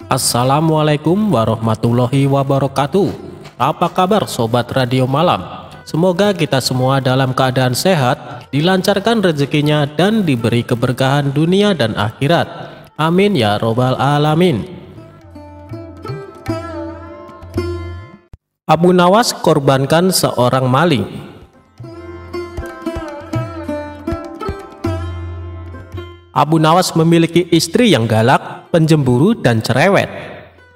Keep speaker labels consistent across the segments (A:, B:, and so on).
A: Assalamualaikum warahmatullahi wabarakatuh. Apa kabar sobat radio malam? Semoga kita semua dalam keadaan sehat, dilancarkan rezekinya dan diberi keberkahan dunia dan akhirat. Amin ya robbal alamin. Abu Nawas korbankan seorang maling. Abu Nawas memiliki istri yang galak, penjemburu, dan cerewet.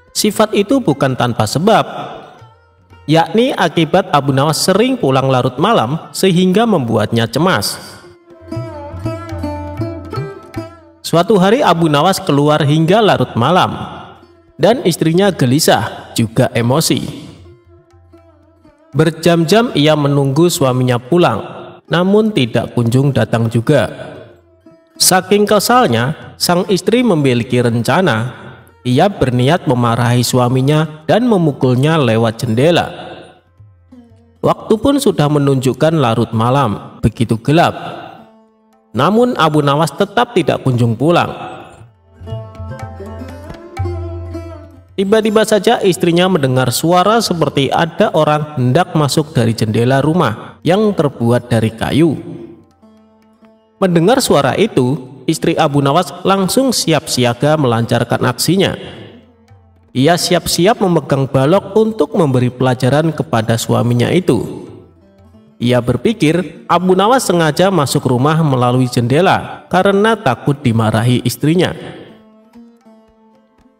A: Sifat itu bukan tanpa sebab, yakni akibat Abu Nawas sering pulang larut malam sehingga membuatnya cemas. Suatu hari Abu Nawas keluar hingga larut malam, dan istrinya gelisah, juga emosi. Berjam-jam ia menunggu suaminya pulang, namun tidak kunjung datang juga. Saking kesalnya, sang istri memiliki rencana. Ia berniat memarahi suaminya dan memukulnya lewat jendela. Waktu pun sudah menunjukkan larut malam, begitu gelap. Namun Abu Nawas tetap tidak kunjung pulang. Tiba-tiba saja istrinya mendengar suara seperti ada orang hendak masuk dari jendela rumah yang terbuat dari kayu. Mendengar suara itu, istri Abu Nawas langsung siap siaga melancarkan aksinya. Ia siap-siap memegang balok untuk memberi pelajaran kepada suaminya itu. Ia berpikir Abu Nawas sengaja masuk rumah melalui jendela karena takut dimarahi istrinya.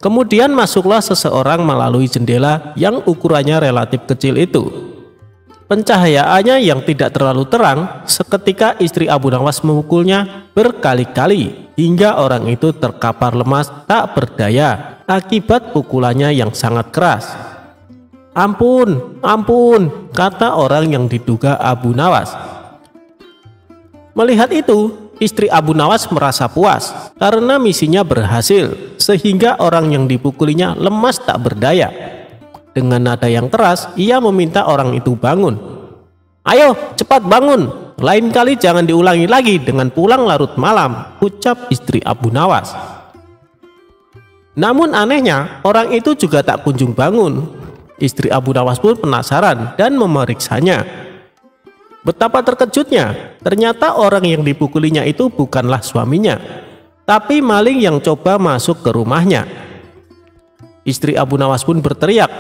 A: Kemudian masuklah seseorang melalui jendela yang ukurannya relatif kecil itu. Pencahayaannya yang tidak terlalu terang, seketika istri Abu Nawas memukulnya berkali-kali hingga orang itu terkapar lemas tak berdaya akibat pukulannya yang sangat keras. "Ampun, ampun," kata orang yang diduga Abu Nawas. Melihat itu, istri Abu Nawas merasa puas karena misinya berhasil, sehingga orang yang dipukulinya lemas tak berdaya. Dengan nada yang keras, ia meminta orang itu bangun. "Ayo, cepat bangun, lain kali jangan diulangi lagi dengan pulang larut malam," ucap istri Abu Nawas. Namun anehnya, orang itu juga tak kunjung bangun. Istri Abu Nawas pun penasaran dan memeriksanya. Betapa terkejutnya, ternyata orang yang dipukulinya itu bukanlah suaminya, tapi maling yang coba masuk ke rumahnya. Istri Abu Nawas pun berteriak.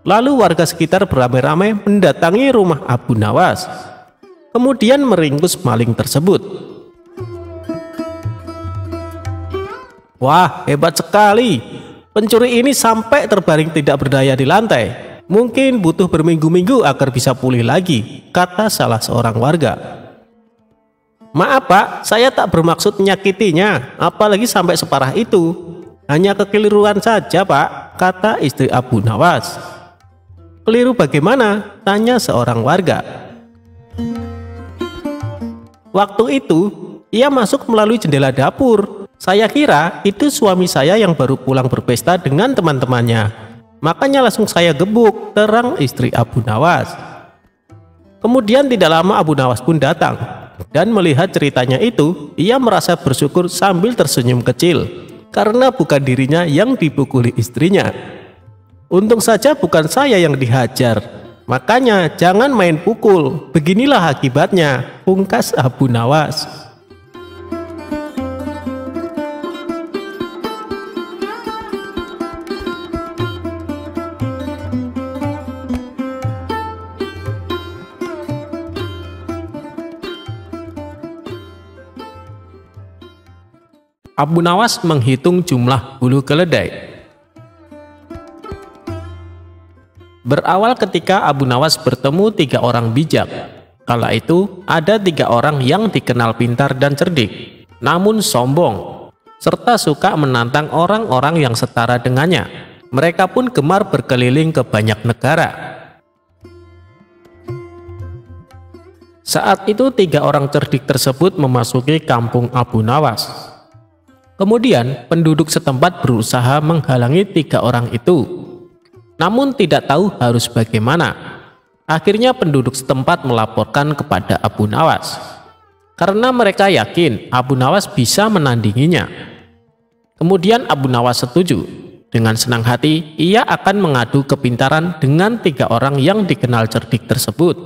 A: Lalu warga sekitar beramai-ramai mendatangi rumah Abu Nawas, kemudian meringkus maling tersebut. "Wah, hebat sekali. Pencuri ini sampai terbaring tidak berdaya di lantai. Mungkin butuh berminggu-minggu agar bisa pulih lagi," kata salah seorang warga. "Maaf Pak, saya tak bermaksud menyakitinya, apalagi sampai separah itu. Hanya kekeliruan saja Pak," kata istri Abu Nawas. "Keliru bagaimana?" tanya seorang warga. "Waktu itu ia masuk melalui jendela dapur. Saya kira itu suami saya yang baru pulang berpesta dengan teman-temannya. Makanya langsung saya gebuk," terang istri Abu Nawas. Kemudian tidak lama Abu Nawas pun datang, dan melihat ceritanya itu, ia merasa bersyukur sambil tersenyum kecil karena bukan dirinya yang dipukuli istrinya. "Untung saja bukan saya yang dihajar. Makanya jangan main pukul. Beginilah akibatnya," pungkas Abu Nawas. Abu Nawas menghitung jumlah bulu keledai. Berawal ketika Abu Nawas bertemu 3 orang bijak. Kala itu ada 3 orang yang dikenal pintar dan cerdik, namun sombong, serta suka menantang orang-orang yang setara dengannya. Mereka pun gemar berkeliling ke banyak negara. Saat itu 3 orang cerdik tersebut memasuki kampung Abu Nawas. Kemudian penduduk setempat berusaha menghalangi 3 orang itu, namun tidak tahu harus bagaimana. Akhirnya penduduk setempat melaporkan kepada Abu Nawas, karena mereka yakin Abu Nawas bisa menandinginya. Kemudian Abu Nawas setuju. Dengan senang hati, ia akan mengadu kepintaran dengan 3 orang yang dikenal cerdik tersebut.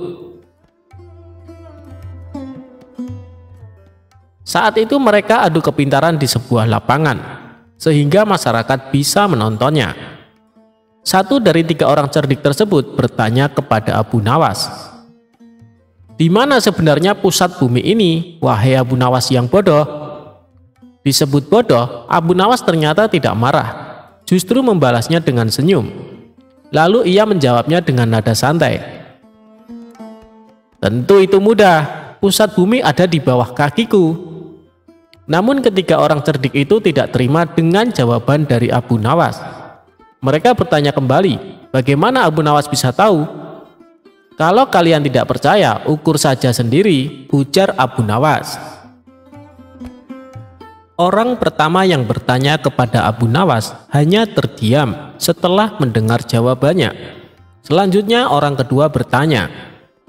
A: Saat itu mereka adu kepintaran di sebuah lapangan, sehingga masyarakat bisa menontonnya. Satu dari 3 orang cerdik tersebut bertanya kepada Abu Nawas, "Di mana sebenarnya pusat bumi ini, wahai Abu Nawas yang bodoh?" Disebut bodoh, Abu Nawas ternyata tidak marah, justru membalasnya dengan senyum. Lalu ia menjawabnya dengan nada santai, "Tentu itu mudah, pusat bumi ada di bawah kakiku." Namun ketiga orang cerdik itu tidak terima dengan jawaban dari Abu Nawas. Mereka bertanya kembali, bagaimana Abu Nawas bisa tahu? "Kalau kalian tidak percaya, ukur saja sendiri," ujar Abu Nawas. Orang pertama yang bertanya kepada Abu Nawas hanya terdiam setelah mendengar jawabannya. Selanjutnya orang kedua bertanya,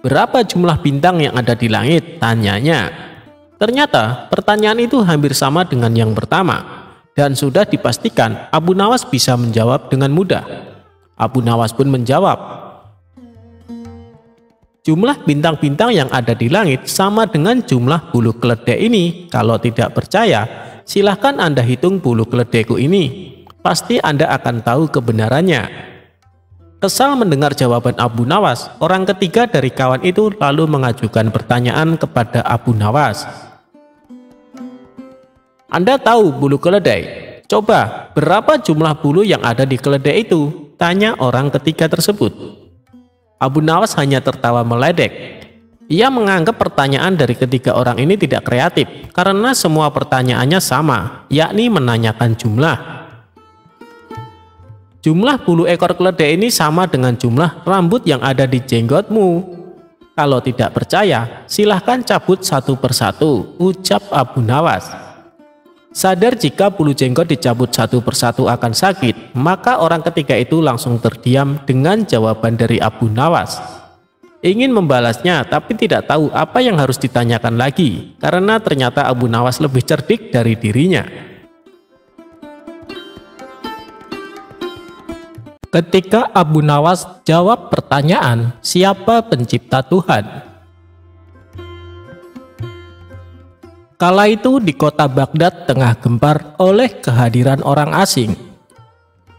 A: "Berapa jumlah bintang yang ada di langit?" tanyanya. Ternyata pertanyaan itu hampir sama dengan yang pertama, dan sudah dipastikan Abu Nawas bisa menjawab dengan mudah. Abu Nawas pun menjawab, "Jumlah bintang-bintang yang ada di langit sama dengan jumlah bulu keledai ini. Kalau tidak percaya, silahkan Anda hitung bulu keledaiku ini. Pasti Anda akan tahu kebenarannya." Kesal mendengar jawaban Abu Nawas, orang ketiga dari kawan itu lalu mengajukan pertanyaan kepada Abu Nawas, "Anda tahu bulu keledai? Coba, berapa jumlah bulu yang ada di keledai itu?" tanya orang ketiga tersebut. Abu Nawas hanya tertawa meledek. Ia menganggap pertanyaan dari ketiga orang ini tidak kreatif, karena semua pertanyaannya sama, yakni menanyakan jumlah. "Jumlah bulu ekor keledai ini sama dengan jumlah rambut yang ada di jenggotmu. Kalau tidak percaya, silahkan cabut satu persatu," ucap Abu Nawas. Sadar jika bulu jenggot dicabut satu persatu akan sakit, maka orang ketiga itu langsung terdiam dengan jawaban dari Abu Nawas. Ingin membalasnya tapi tidak tahu apa yang harus ditanyakan lagi, karena ternyata Abu Nawas lebih cerdik dari dirinya. Ketika Abu Nawas jawab pertanyaan, "Siapa pencipta Tuhan?" Kala itu di kota Baghdad tengah gempar oleh kehadiran orang asing.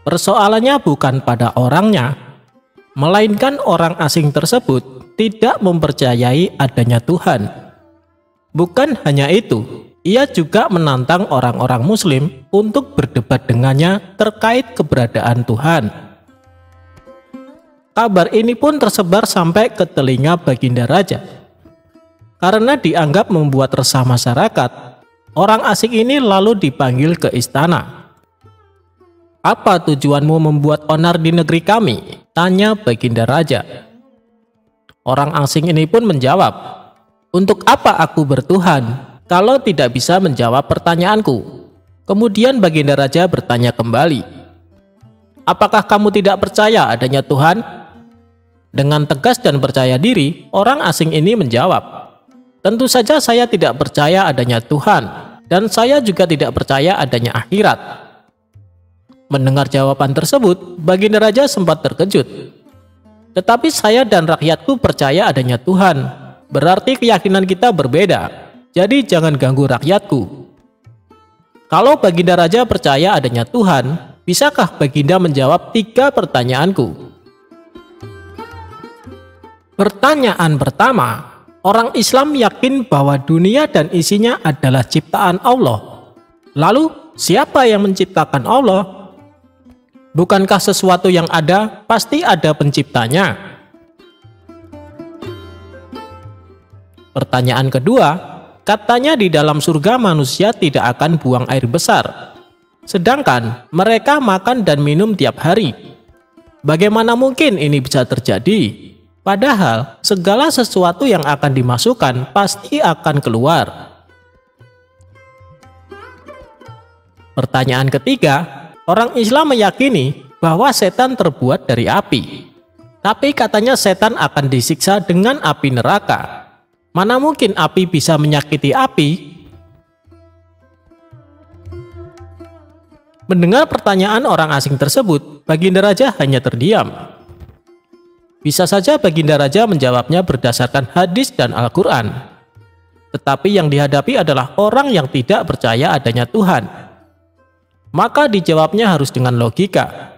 A: Persoalannya bukan pada orangnya, melainkan orang asing tersebut tidak mempercayai adanya Tuhan. Bukan hanya itu, ia juga menantang orang-orang Muslim untuk berdebat dengannya terkait keberadaan Tuhan. Kabar ini pun tersebar sampai ke telinga Baginda Raja. Karena dianggap membuat resah masyarakat, orang asing ini lalu dipanggil ke istana. "Apa tujuanmu membuat onar di negeri kami?" tanya Baginda Raja. Orang asing ini pun menjawab, "Untuk apa aku bertuhan kalau tidak bisa menjawab pertanyaanku?" Kemudian Baginda Raja bertanya kembali, "Apakah kamu tidak percaya adanya Tuhan?" Dengan tegas dan percaya diri, orang asing ini menjawab, "Tentu saja saya tidak percaya adanya Tuhan, dan saya juga tidak percaya adanya akhirat." Mendengar jawaban tersebut, Baginda Raja sempat terkejut. "Tetapi saya dan rakyatku percaya adanya Tuhan, berarti keyakinan kita berbeda, jadi jangan ganggu rakyatku." Kalau Baginda Raja percaya adanya Tuhan, bisakah Baginda menjawab 3 pertanyaanku? Pertanyaan pertama, orang Islam yakin bahwa dunia dan isinya adalah ciptaan Allah. Lalu, siapa yang menciptakan Allah? Bukankah sesuatu yang ada pasti ada penciptanya? Pertanyaan kedua, katanya di dalam surga manusia tidak akan buang air besar, sedangkan mereka makan dan minum tiap hari. Bagaimana mungkin ini bisa terjadi? Padahal segala sesuatu yang akan dimasukkan pasti akan keluar. Pertanyaan ketiga, orang Islam meyakini bahwa setan terbuat dari api. Tapi katanya setan akan disiksa dengan api neraka. Mana mungkin api bisa menyakiti api? Mendengar pertanyaan orang asing tersebut, Baginda Raja hanya terdiam. Bisa saja Baginda Raja menjawabnya berdasarkan hadis dan Al-Quran. Tetapi yang dihadapi adalah orang yang tidak percaya adanya Tuhan. Maka dijawabnya harus dengan logika.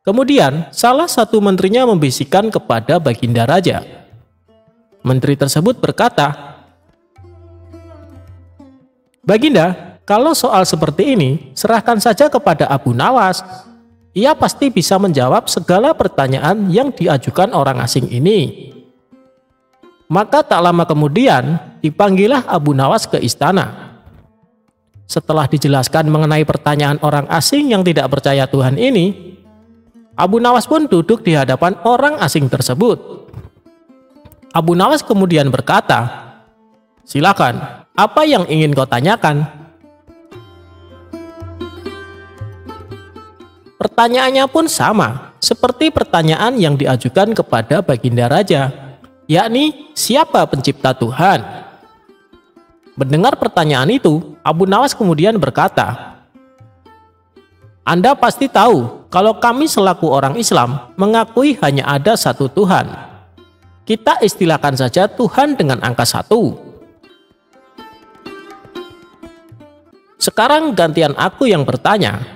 A: Kemudian, salah satu menterinya membisikkan kepada Baginda Raja. Menteri tersebut berkata, "Baginda, kalau soal seperti ini, serahkan saja kepada Abu Nawas. Ia pasti bisa menjawab segala pertanyaan yang diajukan orang asing ini." Maka tak lama kemudian, dipanggillah Abu Nawas ke istana. Setelah dijelaskan mengenai pertanyaan orang asing yang tidak percaya Tuhan ini, Abu Nawas pun duduk di hadapan orang asing tersebut. Abu Nawas kemudian berkata, "Silakan, apa yang ingin kau tanyakan?" Pertanyaannya pun sama, seperti pertanyaan yang diajukan kepada Baginda Raja, yakni siapa pencipta Tuhan? Mendengar pertanyaan itu, Abu Nawas kemudian berkata, "Anda pasti tahu kalau kami selaku orang Islam mengakui hanya ada satu Tuhan. Kita istilahkan saja Tuhan dengan angka 1. Sekarang gantian aku yang bertanya.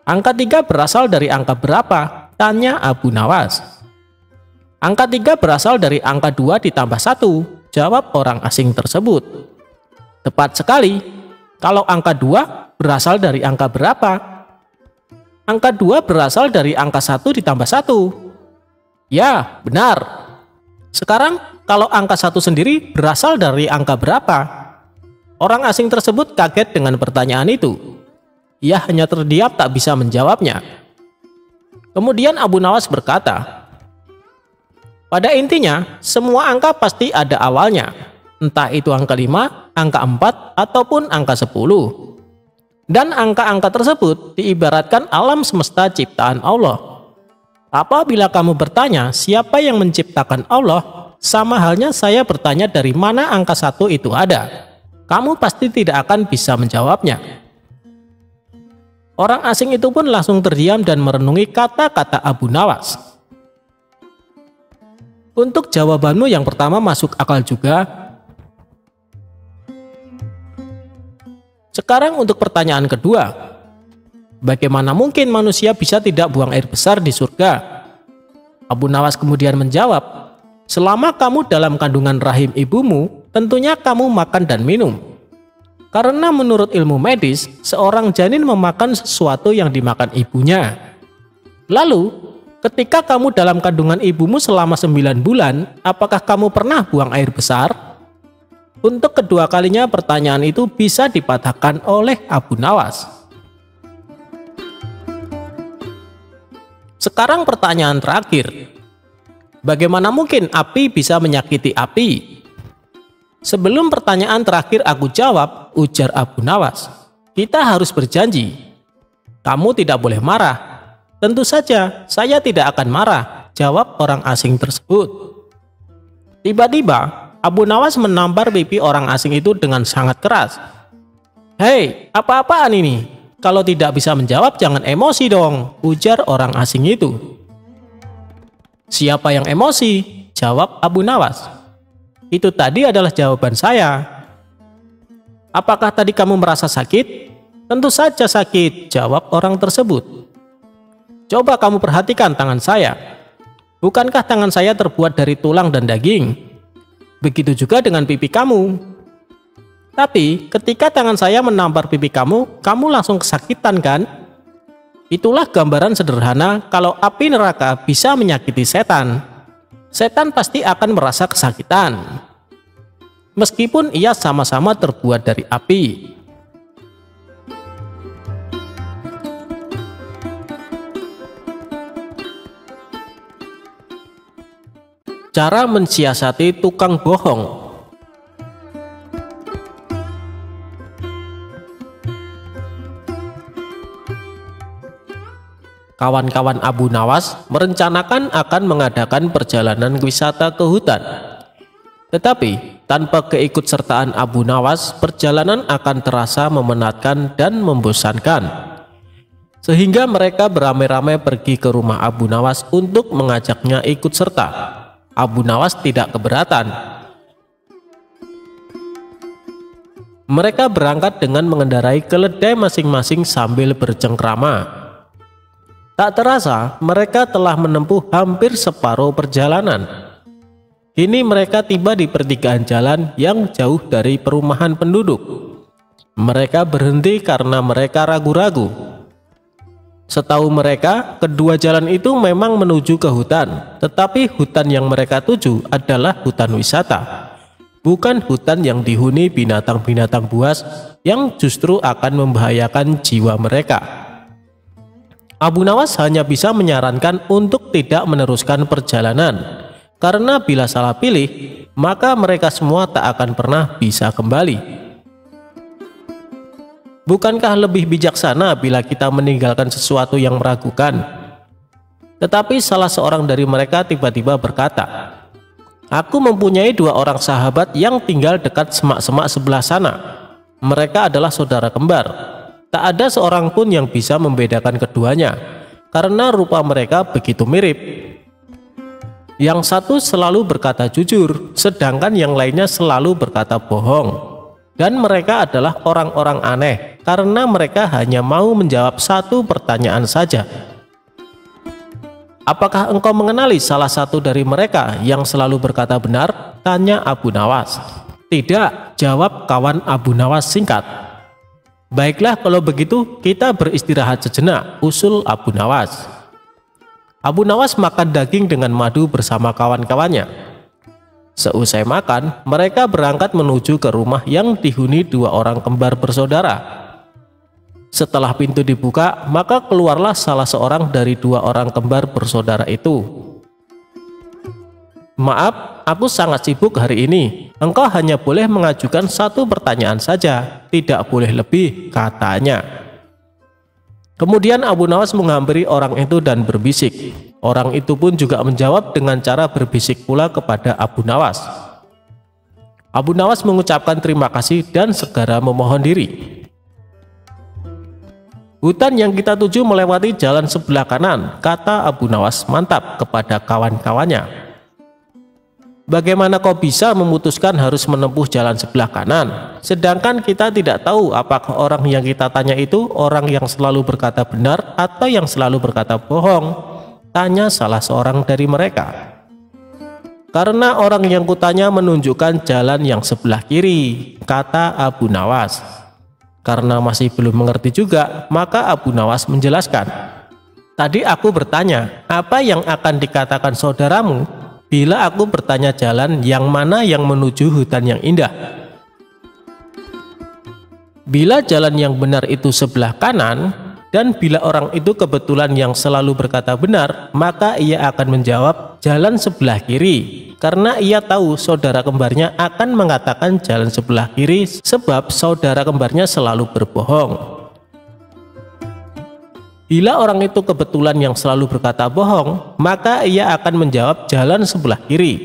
A: Angka 3 berasal dari angka berapa?" tanya Abu Nawas. "Angka 3 berasal dari angka 2 ditambah 1, jawab orang asing tersebut. "Tepat sekali. Kalau angka 2 berasal dari angka berapa?" "Angka 2 berasal dari angka 1 ditambah 1. "Ya, benar. Sekarang kalau angka 1 sendiri berasal dari angka berapa?" Orang asing tersebut kaget dengan pertanyaan itu. Ia hanya terdiam tak bisa menjawabnya. Kemudian Abu Nawas berkata, "Pada intinya, semua angka pasti ada awalnya. Entah itu angka 5, angka 4, ataupun angka 10. Dan angka-angka tersebut diibaratkan alam semesta ciptaan Allah. Apabila kamu bertanya siapa yang menciptakan Allah, sama halnya saya bertanya dari mana angka 1 itu ada. Kamu pasti tidak akan bisa menjawabnya." Orang asing itu pun langsung terdiam dan merenungi kata-kata Abu Nawas. "Untuk jawabanmu yang pertama masuk akal juga. Sekarang untuk pertanyaan kedua. Bagaimana mungkin manusia bisa tidak buang air besar di surga?" Abu Nawas kemudian menjawab, "Selama kamu dalam kandungan rahim ibumu, tentunya kamu makan dan minum. Karena menurut ilmu medis, seorang janin memakan sesuatu yang dimakan ibunya. Lalu, ketika kamu dalam kandungan ibumu selama 9 bulan, apakah kamu pernah buang air besar?" Untuk kedua kalinya pertanyaan itu bisa dipatahkan oleh Abu Nawas. Sekarang pertanyaan terakhir. Bagaimana mungkin api bisa menyakiti api? Sebelum pertanyaan terakhir aku jawab, ujar Abu Nawas, "Kita harus berjanji. Kamu tidak boleh marah." "Tentu saja, saya tidak akan marah," jawab orang asing tersebut. Tiba-tiba, Abu Nawas menampar pipi orang asing itu dengan sangat keras. "Hei, apa-apaan ini? Kalau tidak bisa menjawab jangan emosi dong," ujar orang asing itu. "Siapa yang emosi?" jawab Abu Nawas. "Itu tadi adalah jawaban saya." "Apakah tadi kamu merasa sakit?" "Tentu saja sakit," jawab orang tersebut. "Coba kamu perhatikan tangan saya. Bukankah tangan saya terbuat dari tulang dan daging? Begitu juga dengan pipi kamu. Tapi ketika tangan saya menampar pipi kamu, kamu langsung kesakitan kan? Itulah gambaran sederhana kalau api neraka bisa menyakiti setan. Setan pasti akan merasa kesakitan, meskipun ia sama-sama terbuat dari api." Cara mensiasati tukang bohong. Kawan-kawan Abu Nawas merencanakan akan mengadakan perjalanan wisata ke hutan. Tetapi tanpa keikutsertaan Abu Nawas, perjalanan akan terasa memenatkan dan membosankan. sehingga mereka beramai-ramai pergi ke rumah Abu Nawas untuk mengajaknya ikut serta. Abu Nawas tidak keberatan. Mereka berangkat dengan mengendarai keledai masing-masing sambil bercengkrama. Tak terasa mereka telah menempuh hampir separuh perjalanan. Kini mereka tiba di pertigaan jalan yang jauh dari perumahan penduduk. Mereka berhenti karena mereka ragu-ragu. Setahu mereka, kedua jalan itu memang menuju ke hutan, tetapi hutan yang mereka tuju adalah hutan wisata, bukan hutan yang dihuni binatang-binatang buas yang justru akan membahayakan jiwa mereka. Abu Nawas hanya bisa menyarankan untuk tidak meneruskan perjalanan, karena bila salah pilih, maka mereka semua tak akan pernah bisa kembali. Bukankah lebih bijaksana bila kita meninggalkan sesuatu yang meragukan? Tetapi salah seorang dari mereka tiba-tiba berkata, "Aku mempunyai 2 orang sahabat yang tinggal dekat semak-semak sebelah sana. Mereka adalah saudara kembar. Tak ada seorang pun yang bisa membedakan keduanya, karena rupa mereka begitu mirip. Yang satu selalu berkata jujur, sedangkan yang lainnya selalu berkata bohong. Dan mereka adalah orang-orang aneh, karena mereka hanya mau menjawab satu pertanyaan saja." "Apakah engkau mengenali salah satu dari mereka yang selalu berkata benar?" tanya Abu Nawas. "Tidak," jawab kawan Abu Nawas singkat. "Baiklah kalau begitu kita beristirahat sejenak," usul Abu Nawas. Abu Nawas makan daging dengan madu bersama kawan-kawannya. Seusai makan, mereka berangkat menuju ke rumah yang dihuni 2 orang kembar bersaudara. Setelah pintu dibuka, maka keluarlah salah seorang dari 2 orang kembar bersaudara itu. "Maaf, aku sangat sibuk hari ini. Engkau hanya boleh mengajukan 1 pertanyaan saja, tidak boleh lebih," katanya. Kemudian Abu Nawas menghampiri orang itu dan berbisik. Orang itu pun juga menjawab dengan cara berbisik pula kepada Abu Nawas. Abu Nawas mengucapkan terima kasih dan segera memohon diri. "Hutan yang kita tuju melewati jalan sebelah kanan," kata Abu Nawas mantap kepada kawan-kawannya. "Bagaimana kau bisa memutuskan harus menempuh jalan sebelah kanan? Sedangkan kita tidak tahu apakah orang yang kita tanya itu orang yang selalu berkata benar atau yang selalu berkata bohong?" tanya salah seorang dari mereka. "Karena orang yang kutanya menunjukkan jalan yang sebelah kiri," kata Abu Nawas. Karena masih belum mengerti juga, maka Abu Nawas menjelaskan, "Tadi aku bertanya, apa yang akan dikatakan saudaramu bila aku bertanya jalan yang mana yang menuju hutan yang indah? Bila jalan yang benar itu sebelah kanan, dan bila orang itu kebetulan yang selalu berkata benar, maka ia akan menjawab jalan sebelah kiri, karena ia tahu saudara kembarnya akan mengatakan jalan sebelah kiri sebab saudara kembarnya selalu berbohong. Bila orang itu kebetulan yang selalu berkata bohong, maka ia akan menjawab jalan sebelah kiri,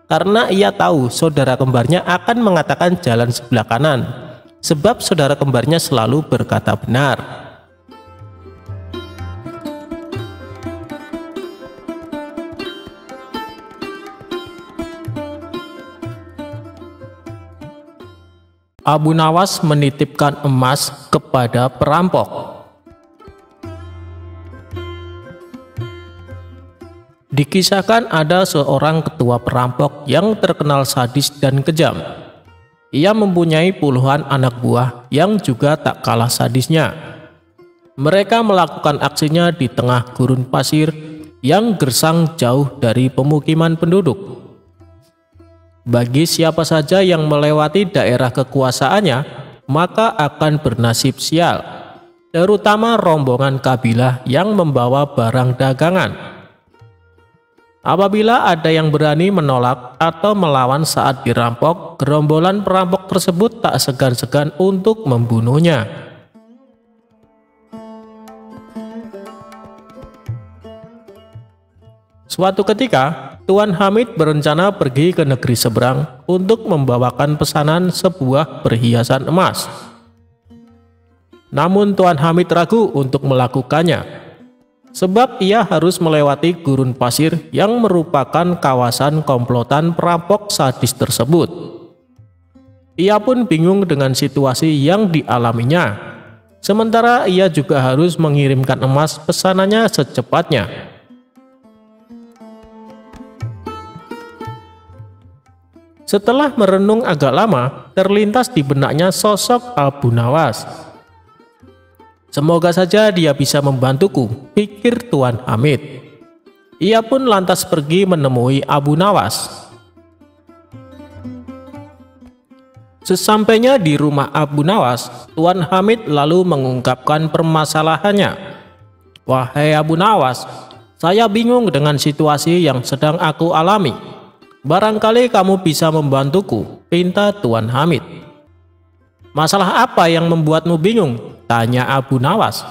A: karena ia tahu saudara kembarnya akan mengatakan jalan sebelah kanan sebab saudara kembarnya selalu berkata benar." Abu Nawas menitipkan emas kepada perampok. Dikisahkan ada seorang ketua perampok yang terkenal sadis dan kejam. Ia mempunyai puluhan anak buah yang juga tak kalah sadisnya. Mereka melakukan aksinya di tengah gurun pasir yang gersang jauh dari pemukiman penduduk. Bagi siapa saja yang melewati daerah kekuasaannya, maka akan bernasib sial, terutama rombongan kabilah yang membawa barang dagangan. Apabila ada yang berani menolak atau melawan saat dirampok, gerombolan perampok tersebut tak segan-segan untuk membunuhnya. Suatu ketika, Tuan Hamid berencana pergi ke negeri seberang untuk membawakan pesanan sebuah perhiasan emas. Namun Tuan Hamid ragu untuk melakukannya, sebab ia harus melewati gurun pasir yang merupakan kawasan komplotan perampok sadis tersebut. Ia pun bingung dengan situasi yang dialaminya, sementara ia juga harus mengirimkan emas pesanannya secepatnya. Setelah merenung agak lama, terlintas di benaknya sosok Abu Nawas. Semoga saja dia bisa membantuku, pikir Tuan Hamid. Ia pun lantas pergi menemui Abu Nawas. Sesampainya di rumah Abu Nawas, Tuan Hamid lalu mengungkapkan permasalahannya. "Wahai Abu Nawas, saya bingung dengan situasi yang sedang aku alami. Barangkali kamu bisa membantuku," pinta Tuan Hamid. "Masalah apa yang membuatmu bingung?" tanya Abu Nawas.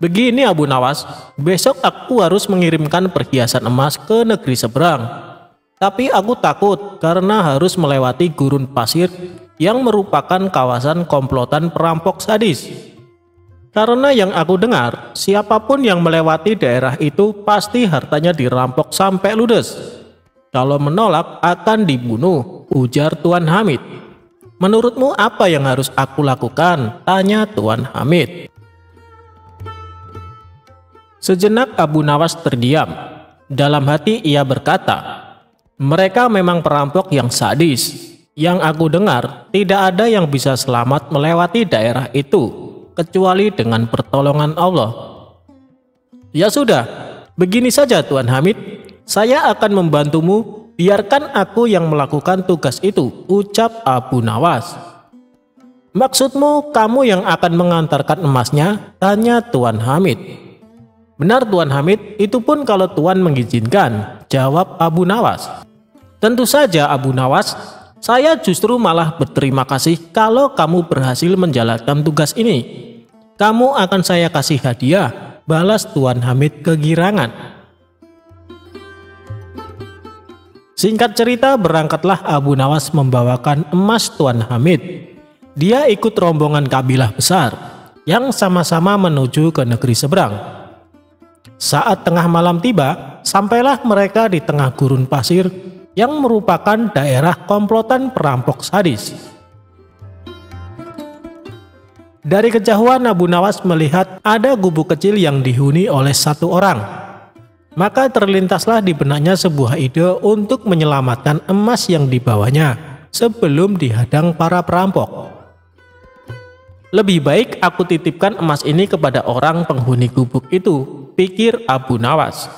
A: "Begini Abu Nawas, besok aku harus mengirimkan perhiasan emas ke negeri seberang. Tapi aku takut karena harus melewati gurun pasir yang merupakan kawasan komplotan perampok sadis. Karena yang aku dengar, siapapun yang melewati daerah itu pasti hartanya dirampok sampai ludes. Kalau menolak akan dibunuh," ujar Tuan Hamid. "Menurutmu apa yang harus aku lakukan?" tanya Tuan Hamid. Sejenak Abu Nawas terdiam. Dalam hati ia berkata, "Mereka memang perampok yang sadis. Yang aku dengar, tidak ada yang bisa selamat melewati daerah itu, kecuali dengan pertolongan Allah." "Ya sudah, begini saja Tuan Hamid. Saya akan membantumu, biarkan aku yang melakukan tugas itu," ucap Abu Nawas. "Maksudmu kamu yang akan mengantarkan emasnya?" tanya Tuan Hamid. "Benar Tuan Hamid, itu pun kalau Tuan mengizinkan," jawab Abu Nawas. "Tentu saja Abu Nawas, saya justru malah berterima kasih kalau kamu berhasil menjalankan tugas ini. Kamu akan saya kasih hadiah," balas Tuan Hamid kegirangan. Singkat cerita, berangkatlah Abu Nawas membawakan emas Tuan Hamid. Dia ikut rombongan kabilah besar yang sama-sama menuju ke negeri seberang. Saat tengah malam tiba, sampailah mereka di tengah gurun pasir yang merupakan daerah komplotan perampok sadis. Dari kejauhan Abu Nawas melihat ada gubuk kecil yang dihuni oleh satu orang. Maka terlintaslah di benaknya sebuah ide untuk menyelamatkan emas yang dibawanya sebelum dihadang para perampok. "Lebih baik aku titipkan emas ini kepada orang penghuni gubuk itu," pikir Abu Nawas.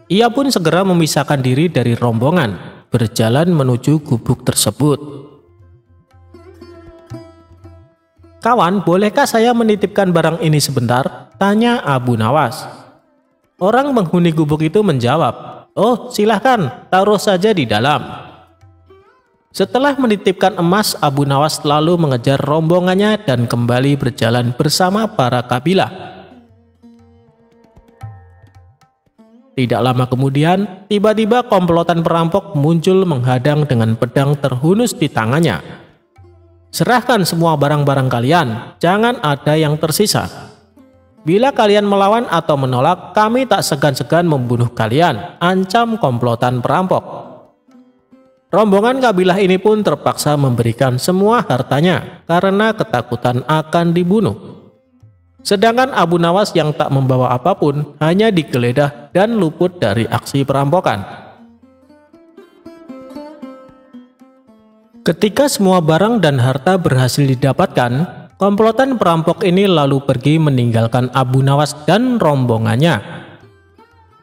A: Ia pun segera memisahkan diri dari rombongan, berjalan menuju gubuk tersebut. "Kawan, bolehkah saya menitipkan barang ini sebentar?" tanya Abu Nawas. Orang penghuni gubuk itu menjawab, "Oh, silahkan, taruh saja di dalam." Setelah menitipkan emas, Abu Nawas lalu mengejar rombongannya dan kembali berjalan bersama para kabilah. Tidak lama kemudian, tiba-tiba komplotan perampok muncul menghadang dengan pedang terhunus di tangannya. "Serahkan semua barang-barang kalian, jangan ada yang tersisa. Bila kalian melawan atau menolak, kami tak segan-segan membunuh kalian," ancam komplotan perampok. Rombongan kabilah ini pun terpaksa memberikan semua hartanya karena ketakutan akan dibunuh. Sedangkan Abu Nawas yang tak membawa apapun hanya digeledah dan luput dari aksi perampokan. Ketika semua barang dan harta berhasil didapatkan, komplotan perampok ini lalu pergi meninggalkan Abu Nawas dan rombongannya.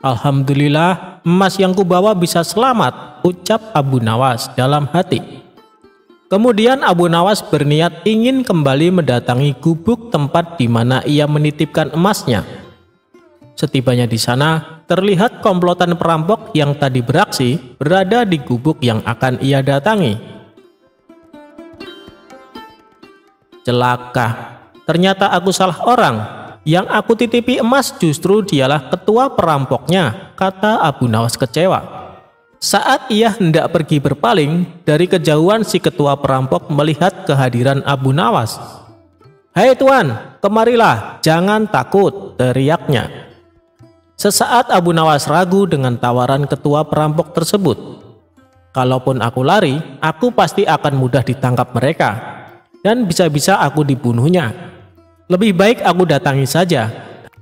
A: "Alhamdulillah, emas yang kubawa bisa selamat," ucap Abu Nawas dalam hati. Kemudian Abu Nawas berniat ingin kembali mendatangi gubuk tempat di mana ia menitipkan emasnya. Setibanya di sana, terlihat komplotan perampok yang tadi beraksi berada di gubuk yang akan ia datangi. "Celaka, ternyata aku salah orang. Yang aku titipi emas justru dialah ketua perampoknya," kata Abu Nawas kecewa. Saat ia hendak pergi berpaling, dari kejauhan si ketua perampok melihat kehadiran Abu Nawas. "Hai Tuan, kemarilah, jangan takut," teriaknya. Sesaat Abu Nawas ragu dengan tawaran ketua perampok tersebut. Kalaupun aku lari, aku pasti akan mudah ditangkap mereka, dan bisa-bisa aku dibunuhnya. Lebih baik aku datangi saja.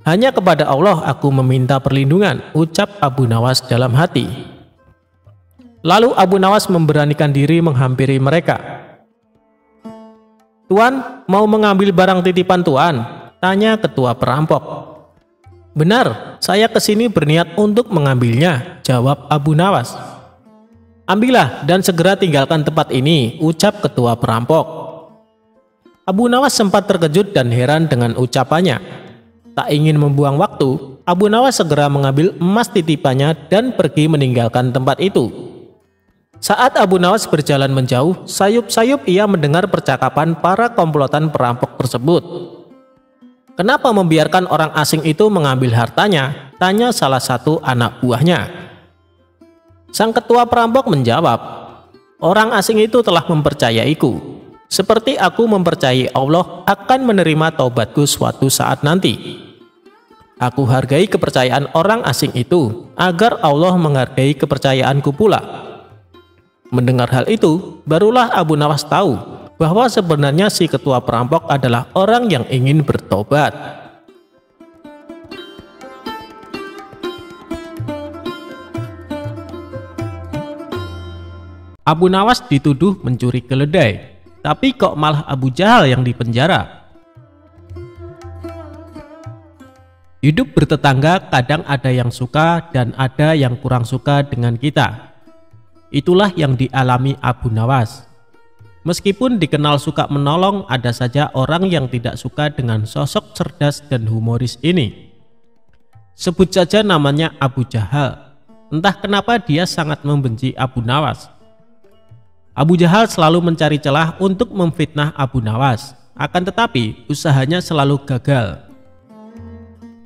A: Hanya kepada Allah aku meminta perlindungan, ucap Abu Nawas dalam hati. Lalu Abu Nawas memberanikan diri menghampiri mereka. "Tuan, mau mengambil barang titipan Tuan?" tanya ketua perampok. "Benar, saya kesini berniat untuk mengambilnya," jawab Abu Nawas. "Ambillah dan segera tinggalkan tempat ini," ucap ketua perampok. Abu Nawas sempat terkejut dan heran dengan ucapannya. Tak ingin membuang waktu, Abu Nawas segera mengambil emas titipannya dan pergi meninggalkan tempat itu. Saat Abu Nawas berjalan menjauh, sayup-sayup ia mendengar percakapan para komplotan perampok tersebut. "Kenapa membiarkan orang asing itu mengambil hartanya?" tanya salah satu anak buahnya. Sang ketua perampok menjawab, "Orang asing itu telah mempercayaiku, seperti aku mempercayai Allah akan menerima taubatku suatu saat nanti. Aku hargai kepercayaan orang asing itu, agar Allah menghargai kepercayaanku pula." Mendengar hal itu, barulah Abu Nawas tahu bahwa sebenarnya si ketua perampok adalah orang yang ingin bertobat. Abu Nawas dituduh mencuri keledai, tapi kok malah Abu Jahal yang dipenjara? Hidup bertetangga kadang ada yang suka dan ada yang kurang suka dengan kita. Itulah yang dialami Abu Nawas. Meskipun dikenal suka menolong, ada saja orang yang tidak suka dengan sosok cerdas dan humoris ini. Sebut saja namanya Abu Jahal. Entah kenapa dia sangat membenci Abu Nawas. Abu Jahal selalu mencari celah untuk memfitnah Abu Nawas, akan tetapi usahanya selalu gagal.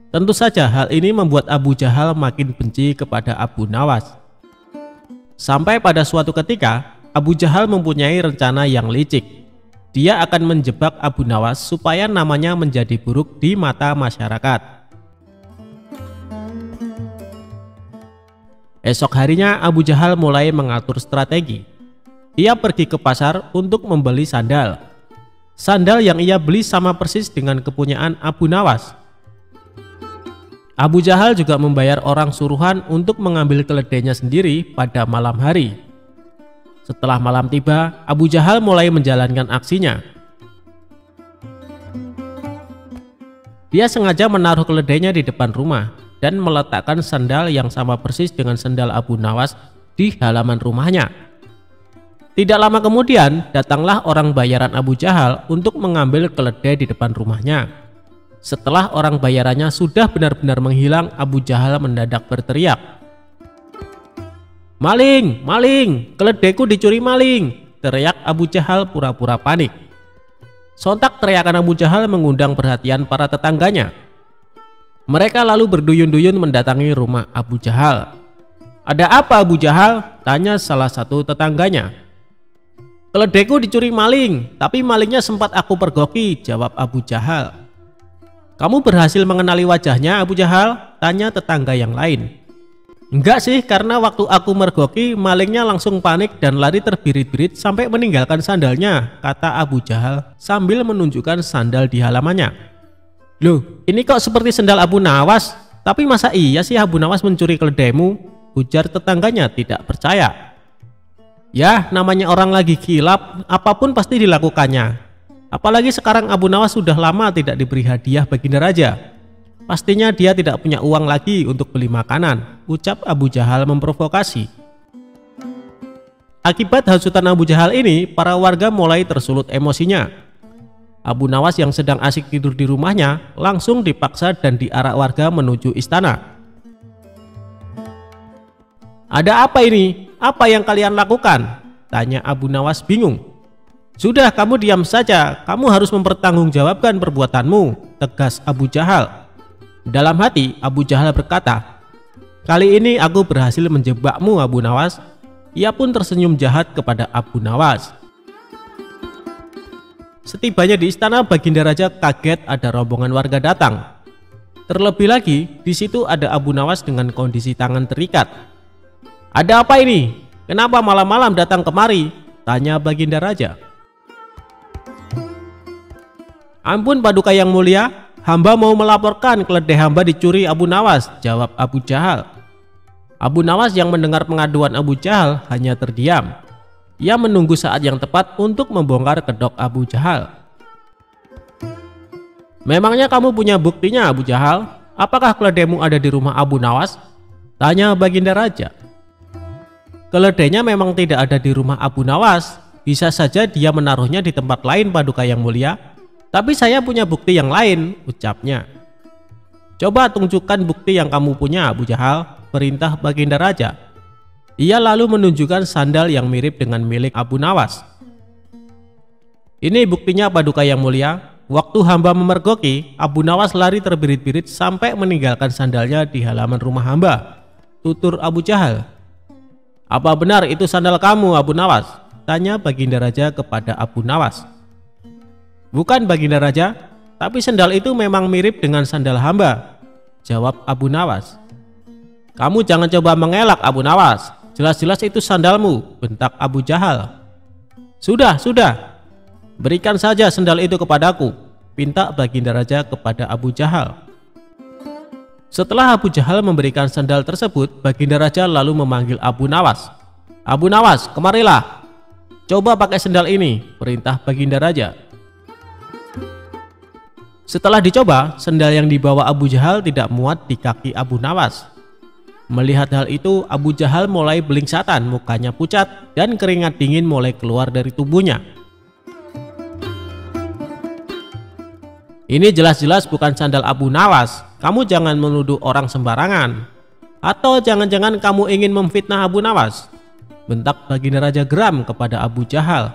A: Tentu saja hal ini membuat Abu Jahal makin benci kepada Abu Nawas. Sampai pada suatu ketika, Abu Jahal mempunyai rencana yang licik. Dia akan menjebak Abu Nawas supaya namanya menjadi buruk di mata masyarakat. Esok harinya Abu Jahal mulai mengatur strategi. Ia pergi ke pasar untuk membeli sandal. Sandal yang ia beli sama persis dengan kepunyaan Abu Nawas. Abu Jahal juga membayar orang suruhan untuk mengambil keledainya sendiri pada malam hari. Setelah malam tiba, Abu Jahal mulai menjalankan aksinya. Dia sengaja menaruh keledainya di depan rumah dan meletakkan sandal yang sama persis dengan sandal Abu Nawas di halaman rumahnya. Tidak lama kemudian, datanglah orang bayaran Abu Jahal untuk mengambil keledai di depan rumahnya. Setelah orang bayarannya sudah benar-benar menghilang, Abu Jahal mendadak berteriak, "Maling! Maling! Keledaiku dicuri maling!" teriak Abu Jahal pura-pura panik. Sontak teriakan Abu Jahal mengundang perhatian para tetangganya. Mereka lalu berduyun-duyun mendatangi rumah Abu Jahal. "Ada apa Abu Jahal?" tanya salah satu tetangganya. "Keledaiku dicuri maling, tapi malingnya sempat aku pergoki," jawab Abu Jahal. "Kamu berhasil mengenali wajahnya Abu Jahal?" tanya tetangga yang lain. "Enggak sih, karena waktu aku mergoki, malingnya langsung panik dan lari terbirit-birit sampai meninggalkan sandalnya," kata Abu Jahal sambil menunjukkan sandal di halamannya. "Loh, ini kok seperti sandal Abu Nawas? Tapi masa iya sih Abu Nawas mencuri keledaimu?" ujar tetangganya tidak percaya. "Ya, namanya orang lagi kilap, apapun pasti dilakukannya. Apalagi sekarang Abu Nawas sudah lama tidak diberi hadiah bagi neraja. Pastinya dia tidak punya uang lagi untuk beli makanan," ucap Abu Jahal memprovokasi. Akibat hasutan Abu Jahal ini, para warga mulai tersulut emosinya. Abu Nawas yang sedang asik tidur di rumahnya langsung dipaksa dan diarak warga menuju istana. "Ada apa ini? Apa yang kalian lakukan?" tanya Abu Nawas bingung. "Sudah, kamu diam saja, kamu harus mempertanggungjawabkan perbuatanmu," tegas Abu Jahal. Dalam hati Abu Jahal berkata, "Kali ini aku berhasil menjebakmu Abu Nawas." Ia pun tersenyum jahat kepada Abu Nawas. Setibanya di istana, Baginda Raja kaget ada rombongan warga datang. Terlebih lagi, di situ ada Abu Nawas dengan kondisi tangan terikat. "Ada apa ini? Kenapa malam-malam datang kemari?" tanya Baginda Raja. "Ampun Paduka yang mulia, hamba mau melaporkan keledai hamba dicuri Abu Nawas," jawab Abu Jahal. Abu Nawas yang mendengar pengaduan Abu Jahal hanya terdiam. Ia menunggu saat yang tepat untuk membongkar kedok Abu Jahal. "Memangnya kamu punya buktinya Abu Jahal? Apakah keledaimu ada di rumah Abu Nawas?" tanya Baginda Raja. "Keledainya memang tidak ada di rumah Abu Nawas. Bisa saja dia menaruhnya di tempat lain Paduka yang mulia. Tapi saya punya bukti yang lain," ucapnya. "Coba tunjukkan bukti yang kamu punya Abu Jahal," perintah Baginda Raja. Ia lalu menunjukkan sandal yang mirip dengan milik Abu Nawas. "Ini buktinya Paduka yang mulia. Waktu hamba memergoki, Abu Nawas lari terbirit-birit sampai meninggalkan sandalnya di halaman rumah hamba," tutur Abu Jahal. "Apa benar itu sandal kamu Abu Nawas?" tanya Baginda Raja kepada Abu Nawas. "Bukan Baginda Raja, tapi sandal itu memang mirip dengan sandal hamba," jawab Abu Nawas. "Kamu jangan coba mengelak Abu Nawas. Jelas-jelas itu sandalmu," bentak Abu Jahal. Sudah, berikan saja sandal itu kepadaku," pinta Baginda Raja kepada Abu Jahal. Setelah Abu Jahal memberikan sandal tersebut, Baginda Raja lalu memanggil Abu Nawas. "Abu Nawas, kemarilah. Coba pakai sandal ini," perintah Baginda Raja. Setelah dicoba, sandal yang dibawa Abu Jahal tidak muat di kaki Abu Nawas. Melihat hal itu, Abu Jahal mulai belingsatan, mukanya pucat dan keringat dingin mulai keluar dari tubuhnya. "Ini jelas-jelas bukan sandal Abu Nawas. Kamu jangan menuduh orang sembarangan. Atau jangan-jangan kamu ingin memfitnah Abu Nawas?" bentak Baginda Raja geram kepada Abu Jahal.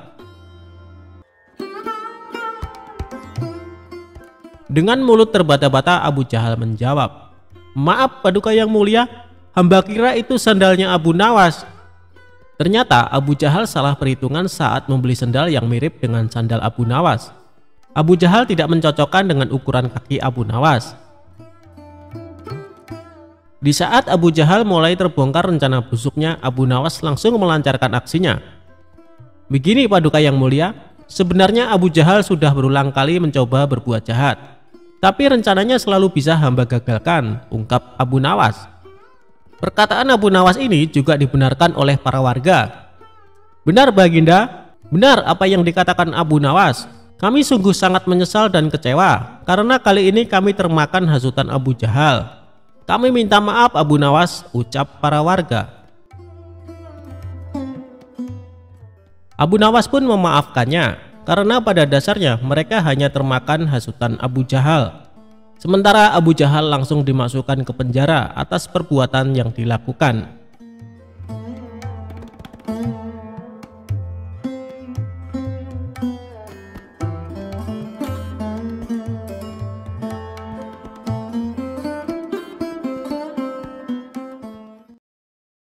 A: Dengan mulut terbata-bata, Abu Jahal menjawab, "Maaf Paduka yang mulia, hamba kira itu sandalnya Abu Nawas." Ternyata Abu Jahal salah perhitungan saat membeli sandal yang mirip dengan sandal Abu Nawas. Abu Jahal tidak mencocokkan dengan ukuran kaki Abu Nawas. Di saat Abu Jahal mulai terbongkar rencana busuknya, Abu Nawas langsung melancarkan aksinya. "Begini Paduka yang mulia, sebenarnya Abu Jahal sudah berulang kali mencoba berbuat jahat, tapi rencananya selalu bisa hamba gagalkan," ungkap Abu Nawas. Perkataan Abu Nawas ini juga dibenarkan oleh para warga. "Benar Baginda, benar apa yang dikatakan Abu Nawas. Kami sungguh sangat menyesal dan kecewa karena kali ini kami termakan hasutan Abu Jahal. Kami minta maaf Abu Nawas," ucap para warga. Abu Nawas pun memaafkannya karena pada dasarnya mereka hanya termakan hasutan Abu Jahal. Sementara Abu Jahal langsung dimasukkan ke penjara atas perbuatan yang dilakukan.